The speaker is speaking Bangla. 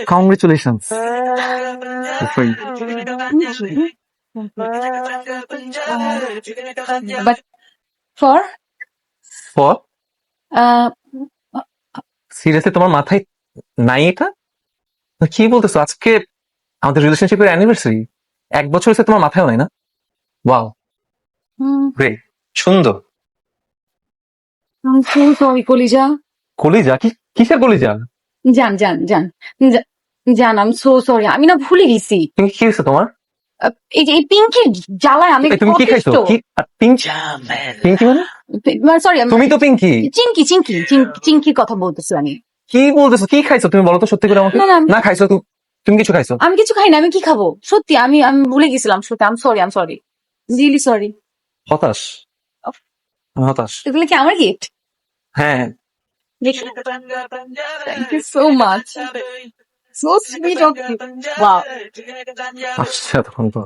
Congratulations. But for For? uh, seriously তোমার মাথায় নাই এটা? কি বলতেছো? আজকে আমাদের রিলেশনশিপের অ্যানিভার্সারি। 1 বছর হয়েছে, তোমার মাথায়ও নাই না? ওয়াও, গ্রেট, সুন্দর। I'm so sorry, কলিজা। কলিজা? কিসের কলিজা? জান জান জান জান I'm so sorry, আমি না ভুলে গেছি। তুমি কি হয়েছে তোমার? এই যে এই পিঙ্কির জ্বালায় আমি তুমি কি খাইছো? অতিষ্ঠ। পিঙ্কি মানে? সরি, তুমি তো পিঙ্কি। চিঙ্কির কথা বলতেছি আমি। কি বলতেছো? কি খাইছো তুমি? বলো তো সত্যি করে আমাকে। না খাইছো তুমি কিছু খাইছো? আমি কিছু খাই না, আমি কি খাবো? সত্যি আমি ভুলে গেছিলাম, সত্যি I'm sorry রিয়েলি সরি। হতাশ, আমি হতাশ। এগুলো কি আমার গিফট? হ্যাঁ, thank you so much, so sweet of you. Wow. আসছে তখন তো।